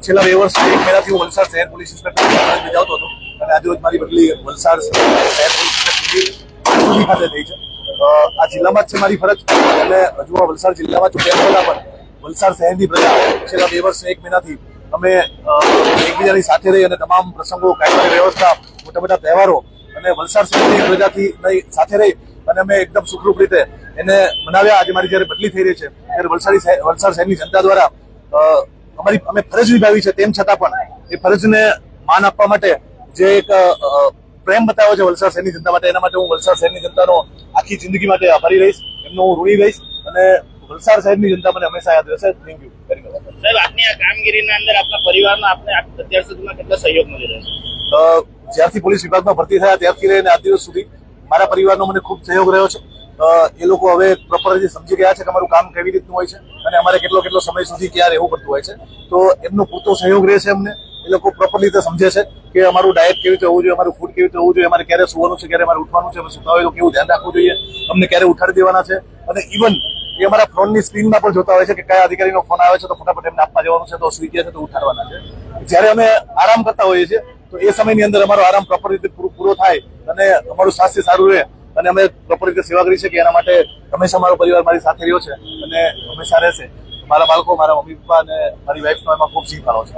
છેલ્લા 2 વર્ષથી 1 મહિનાથી હું વલસાડ શહેર પોલીસ ઇન્સ્પેક્ટર બજાવતો હતો અને આજે રોજ મારી બદલી વલસાડ શહેર પોલીસ ઇન્સ્પેક્ટર ખાતે થઈ છે। આ જિલ્લામાં જ છે મારી ફરજ અને હજુ આ વલસાડ જિલ્લામાં ચૂંટાયા પહેલા પણ વલસાડ શહેરની પ્રજા છેલ્લા 2 વર્ષ 1 મહિનાથી અમે એકબીજાની સાથે રહી અને તમામ પ્રસંગો, કાયદાની વ્યવસ્થા, મોટા મોટા તહેવારો અને વલસાડ શહેરની પ્રજાથી સાથે રહી અને અમે એકદમ સુખરૂપ રીતે એને મનાવ્યા। આજે મારી જયારે બદલી થઈ રહી છે ત્યારે વલસાડ શહેરની જનતા દ્વારા અમે ફરજ નિભાવી છે, તેમ છતાં પણ એ ફરજને માન આપવા માટે જે એક પ્રેમ બતાવ્યો છે વલસાડ શહેરની જનતા માટે, એના માટે હું વલસાડ શહેરની જનતાનો આખી જિંદગી માટે આભારી રહીશ, એમનો હું ઋણી રહીશ અને વલસાડ શહેરની જનતા મને હંમેશા યાદ રહેશે। થેન્ક યુ વેરી મચ સાહેબ। આપની આ કામગીરીના અંદર આપના પરિવારનો આપને અત્યાર સુધીમાં કેટલો સહયોગ મળી રહ્યો છે? જ્યારથી પોલીસ વિભાગમાં ભરતી થયા ત્યારથી લઈને આજ દિવસ સુધી મારા પરિવારનો મને ખૂબ સહયોગ રહ્યો છે। એ લોકો હવે પ્રોપર રીતે સમજી ગયા છે કે અમારું કામ કેવી રીતનું હોય છે અને અમારે કેટલો સમય સુધી ક્યાં રહેવું પડતું હોય છે, તો એમનો પૂરતો સહયોગ રહેશે અમને। એ લોકો પ્રોપર રીતે સમજે છે કે અમારું ડાયટ કેવી રીતે હોવું જોઈએ, અમારું ફૂડ કેવી રીતે હોવું જોઈએ, અમારે ક્યારે સુવાનું છે, ક્યારે અમારે ઉઠવાનું છે, સુતા હોય તો કેવું ધ્યાન રાખવું જોઈએ, અમને ક્યારે ઉઠાડી દેવાના છે અને ઇવન એ અમારા ફોનની સ્ક્રીનમાં પણ જોતા હોય છે કે કયા અધિકારીનો ફોન આવે છે તો ફટાફટ એમને આપવા જવાનું છે, તો સુઈ ગયા છે તો ઉઠાડવાના છે। જ્યારે અમે આરામ કરતા હોઈએ છીએ તો એ સમયની અંદર અમારો આરામ પ્રોપર રીતે પૂરો થાય અને અમારું સ્વાસ્થ્ય સારું રહે અને અમે પ્રોપર રીતે સેવા કરી શકીએ, એના માટે હંમેશા મારો પરિવાર મારી સાથે રહ્યો છે અને હંમેશા રહેશે। મારા બાળકો, મારા મમ્મી પપ્પા અને મારી વાઈફનો એમાં ખૂબ સિંહ ફાળો છે।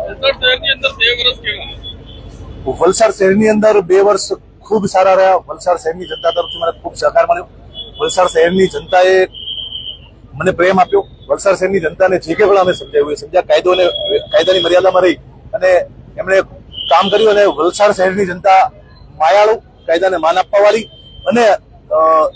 વલસાડ શહેરની અંદર 2 વર્ષ ખૂબ સારા રહ્યા। વલસાડ શહેરની જનતા તરફથી મને ખૂબ સહકાર મળ્યો। વલસાડ શહેરની જનતાએ મને પ્રેમ આપ્યો। વલસાડ શહેરની જનતાને જે કે પણ અમે સમજ્યા કાયદાની મર્યાદામાં રહી અને એમણે કામ કર્યું અને વલસાડ શહેરની જનતા માયાળુ, કાયદાને માન આપવા વાળી અને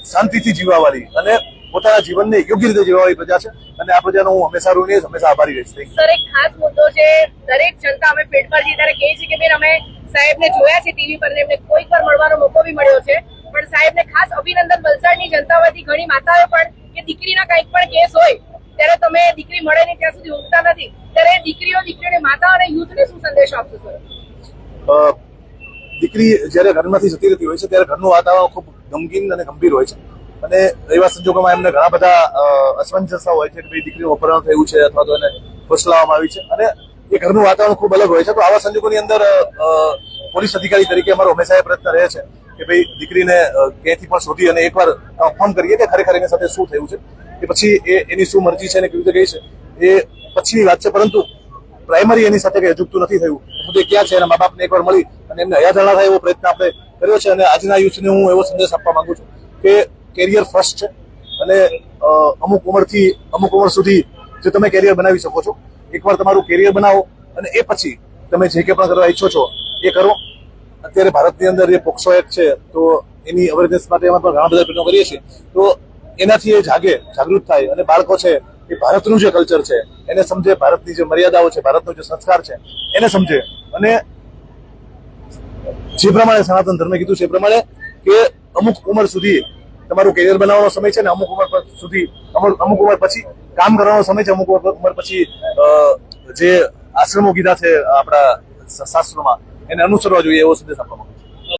શાંતિથી જીવવા વાળી અને પોતાના જીવનને યોગ્ય રીતે જીવવા વાળી પ્રજા છે અને આ પ્રજાનો હું હંમેશા ઋણી રહીશ, હંમેશા આભારી રહીશ। સર, એક ખાસ મુદ્દો છે, દરેક જનતા અમે પેટ પર જઈ ત્યારે કહે છે કે બેન અમે સાહેબને જોયા છે ટીવી પર, એમને કોઈ પર મળવાનો મોકો બી મળ્યો છે, પણ સાહેબને ખાસ અભિનંદન વલસાડની જનતા વતી ઘણી માતાઓ પણ કે દીકરીના કંઈક પણ કેસ હોય ત્યારે તમે દીકરી મળે ને ત્યાં સુધી ઊંઘતા નથી, ત્યારે દીકરીઓની માતા અને યુથને શું સંદેશો આપશો સર? દીકરી જયારે ઘરમાંથી જતી રહેતી હોય છે ત્યારે ઘરનું વાતાવરણ ખૂબ ગમગીન અને ગંભીર હોય છે અને એવા સંજોગોમાં એમને ઘણા બધા અસમંજસતા હોય છે કે ભાઈ દીકરીનું અપહરણ થયું છે અથવા તો એને ફસલાવવામાં આવી છે અને એ ઘરનું વાતાવરણ ખૂબ અલગ હોય છે। તો આવા સંજોગોની અંદર પોલીસ અધિકારી તરીકે અમારો હંમેશા એ પ્રયત્ન રહે છે કે ભાઈ દીકરીને ક્યાંયથી પણ શોધી અને એકવાર કન્ફર્મ કરીએ કે ખરેખર એની સાથે શું થયું છે, એ પછી એની શું મરજી છે અને કેવી રીતે ગઈ છે એ પછીની વાત છે, પરંતુ પ્રાઇમરી એની સાથે કંઈ અજુગતું નથી થયું, એ ક્યાં છે એના મા બાપને એકવાર મળી અને એમને હયાધારણા થાય એવો પ્રયત્ન આપણે કર્યો છે અને આજના યુથને હું એવો સંદેશ આપવા માંગુ છું કે કેરિયર ફર્સ્ટ છે અને અમુક ઉંમર સુધી જો તમે કેરિયર બનાવી શકો છો, એકવાર તમારું કેરિયર બનાવો અને એ પછી તમે જે કે પણ કરવા ઈચ્છો છો એ કરો। અત્યારે ભારતની અંદર જે પોક્સો એક્ટ છે તો એની અવેરનેસ માટે અમે પણ ઘણા બધા પ્રયત્નો કરીએ છીએ, તો એનાથી એ જાગૃત થાય અને બાળકો છે એ ભારતનું જે કલ્ચર છે એને સમજે, ભારતની જે મર્યાદાઓ છે, ભારતનો જે સંસ્કાર છે એને સમજે અને જે પ્રમાણે સનાતન ધર્મે કીધું છે એ પ્રમાણે કે અમુક ઉંમર સુધી તમારું કેરિયર બનાવવાનો સમય છે ને અમુક ઉંમર પછી કામ કરવાનો સમય છે, અમુક ઉંમર પછી જે આશ્રમો કીધા છે આપણા શાસ્ત્રોમાં એને અનુસરવા જોઈએ એવો સંદેશ આપવામાં